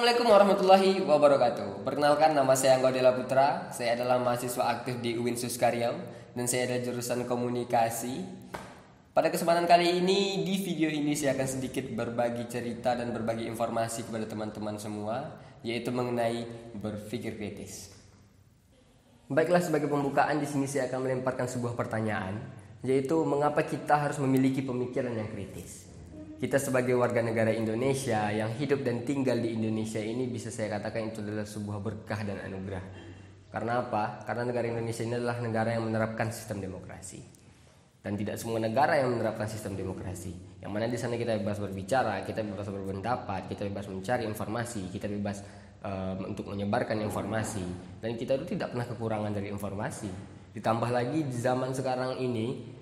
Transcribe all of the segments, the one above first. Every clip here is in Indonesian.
Assalamualaikum warahmatullahi wabarakatuh. Perkenalkan, nama saya Angga Dela Putra. Saya adalah mahasiswa aktif di UIN Suskaryam dan saya ada jurusan komunikasi. Pada kesempatan kali ini, di video ini saya akan sedikit berbagi cerita dan berbagi informasi kepada teman-teman semua, yaitu mengenai berpikir kritis. Baiklah, sebagai pembukaan di sini saya akan melemparkan sebuah pertanyaan, yaitu mengapa kita harus memiliki pemikiran yang kritis. Kita sebagai warga negara Indonesia yang hidup dan tinggal di Indonesia ini bisa saya katakan itu adalah sebuah berkah dan anugerah. Karena apa? Karena negara Indonesia ini adalah negara yang menerapkan sistem demokrasi. Dan tidak semua negara yang menerapkan sistem demokrasi. Yang mana di sana kita bebas berbicara, kita bebas berpendapat, kita bebas mencari informasi, kita bebas untuk menyebarkan informasi. Dan kita itu tidak pernah kekurangan dari informasi. Ditambah lagi di zaman sekarang ini,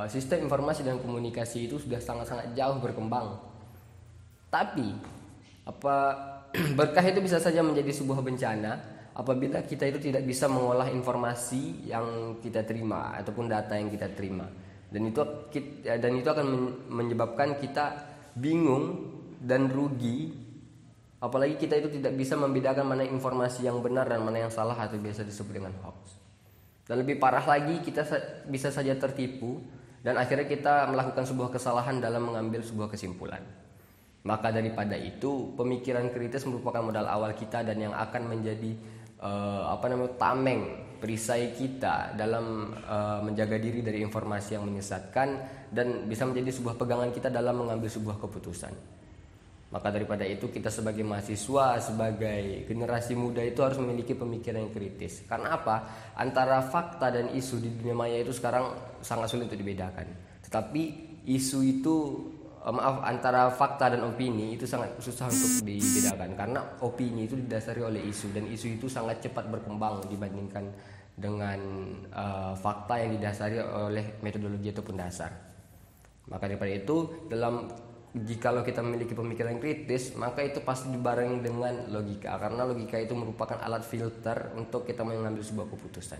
sistem informasi dan komunikasi itu sudah sangat-sangat jauh berkembang. Tapi berkah itu bisa saja menjadi sebuah bencana apabila kita itu tidak bisa mengolah informasi yang kita terima ataupun data yang kita terima. Dan itu akan menyebabkan kita bingung dan rugi, apalagi kita itu tidak bisa membedakan mana informasi yang benar dan mana yang salah atau biasa disebut dengan hoax. Dan lebih parah lagi, kita bisa saja tertipu dan akhirnya kita melakukan sebuah kesalahan dalam mengambil sebuah kesimpulan. Maka daripada itu, pemikiran kritis merupakan modal awal kita dan yang akan menjadi tameng perisai kita dalam menjaga diri dari informasi yang menyesatkan dan bisa menjadi sebuah pegangan kita dalam mengambil sebuah keputusan. Maka daripada itu kita sebagai mahasiswa, sebagai generasi muda itu harus memiliki pemikiran yang kritis. Karena apa? Antara fakta dan isu di dunia maya itu sekarang sangat sulit untuk dibedakan. Tetapi isu itu, antara fakta dan opini itu sangat susah untuk dibedakan. Karena opini itu didasari oleh isu dan isu itu sangat cepat berkembang dibandingkan dengan fakta yang didasari oleh metodologi ataupun dasar. Maka daripada itu, jikalau kita memiliki pemikiran kritis, maka itu pasti dibarengi dengan logika. Karena logika itu merupakan alat filter untuk kita mengambil sebuah keputusan.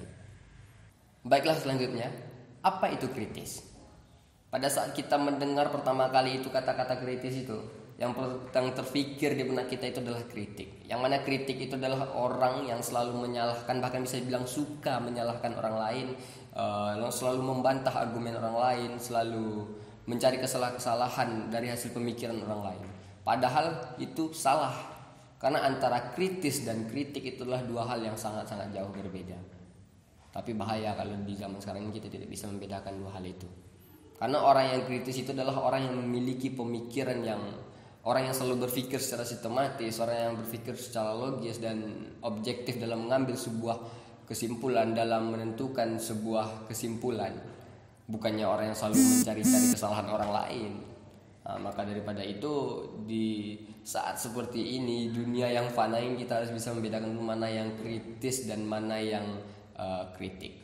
Baiklah, selanjutnya, apa itu kritis? Pada saat kita mendengar pertama kali itu kata-kata kritis itu, yang terfikir di benak kita itu adalah kritik. Yang mana kritik itu adalah orang yang selalu menyalahkan, bahkan bisa dibilang suka menyalahkan orang lain, selalu membantah argumen orang lain, selalu mencari kesalahan dari hasil pemikiran orang lain. Padahal itu salah. Karena antara kritis dan kritik itu adalah dua hal yang sangat-sangat jauh berbeda. Tapi bahaya kalau di zaman sekarang ini kita tidak bisa membedakan dua hal itu. Karena orang yang kritis itu adalah orang yang memiliki pemikiran orang yang selalu berpikir secara sistematis, orang yang berpikir secara logis dan objektif dalam mengambil sebuah kesimpulan, dalam menentukan sebuah kesimpulan. Bukannya orang yang selalu mencari-cari kesalahan orang lain. Maka daripada itu, di saat seperti ini, dunia yang fana ini, kita harus bisa membedakan mana yang kritis dan mana yang kritik.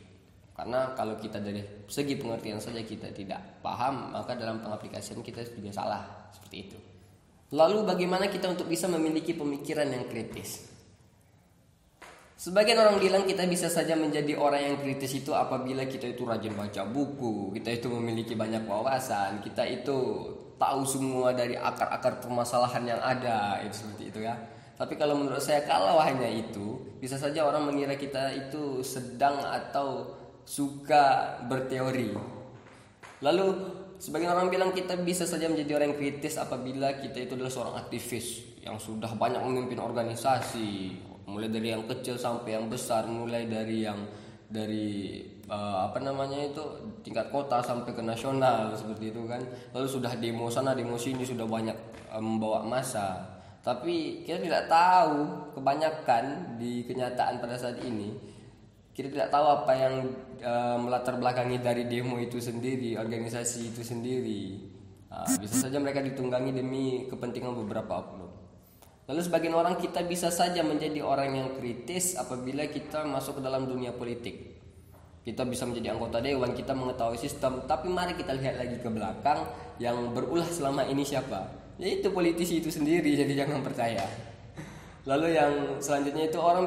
Karena kalau kita dari segi pengertian saja kita tidak paham, maka dalam pengaplikasian kita juga salah. Seperti itu. Lalu bagaimana kita untuk bisa memiliki pemikiran yang kritis? Sebagian orang bilang kita bisa saja menjadi orang yang kritis itu apabila kita itu rajin baca buku, kita itu memiliki banyak wawasan, kita itu tahu semua dari akar-akar permasalahan yang ada, itu seperti itu ya. Tapi kalau menurut saya, kalau hanya itu, bisa saja orang mengira kita itu sedang atau suka berteori. Lalu sebagian orang bilang kita bisa saja menjadi orang yang kritis apabila kita itu adalah seorang aktivis yang sudah banyak memimpin organisasi, mulai dari yang kecil sampai yang besar, mulai dari tingkat kota sampai ke nasional seperti itu kan. Lalu sudah demo sana demo sini, sudah banyak membawa massa. Tapi kita tidak tahu, kebanyakan di kenyataan pada saat ini kita tidak tahu apa yang melatar belakangi dari demo itu sendiri, organisasi itu sendiri. Bisa saja mereka ditunggangi demi kepentingan beberapa oknum. Lalu sebagian orang kita bisa saja menjadi orang yang kritis apabila kita masuk ke dalam dunia politik. Kita bisa menjadi anggota dewan, kita mengetahui sistem. Tapi mari kita lihat lagi ke belakang, yang berulah selama ini siapa? Yaitu politisi itu sendiri, jadi jangan percaya. Lalu yang selanjutnya itu orang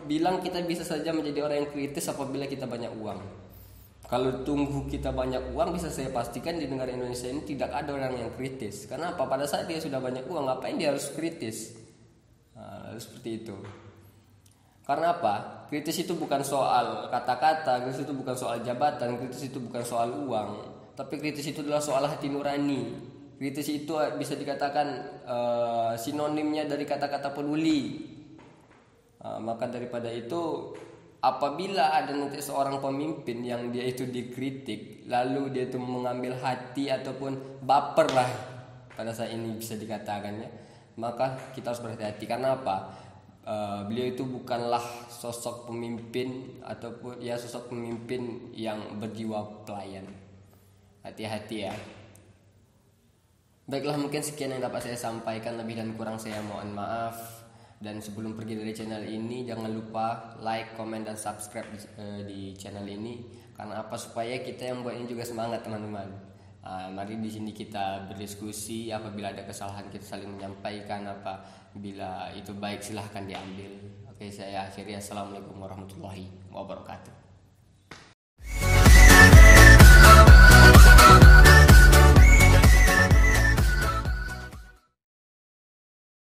bilang kita bisa saja menjadi orang yang kritis apabila kita banyak uang. Kalau tunggu kita banyak uang, bisa saya pastikan di negara Indonesia ini tidak ada orang yang kritis. Karena apa? Pada saat dia sudah banyak uang, ngapain dia harus kritis? Seperti itu. Karena apa? Kritis itu bukan soal kata-kata, kritis itu bukan soal jabatan, kritis itu bukan soal uang, tapi kritis itu adalah soal hati nurani. Kritis itu bisa dikatakan sinonimnya dari kata-kata peduli. Maka daripada itu, apabila ada nanti seorang pemimpin yang dia itu dikritik, lalu dia itu mengambil hati ataupun baper lah pada saat ini bisa dikatakan ya, maka kita harus berhati-hati. Karena apa? Beliau itu bukanlah sosok pemimpin ataupun ya sosok pemimpin yang berjiwa pelayan. Hati-hati ya. Baiklah, mungkin sekian yang dapat saya sampaikan, lebih dan kurang saya mohon maaf. Dan sebelum pergi dari channel ini, jangan lupa like, comment, dan subscribe di channel ini. Karena apa? Supaya kita yang buat ini juga semangat, teman-teman. Mari di sini kita berdiskusi. Apabila ada kesalahan, kita saling menyampaikan. Bila itu baik, silahkan diambil. Oke, saya akhiri. Assalamualaikum warahmatullahi wabarakatuh.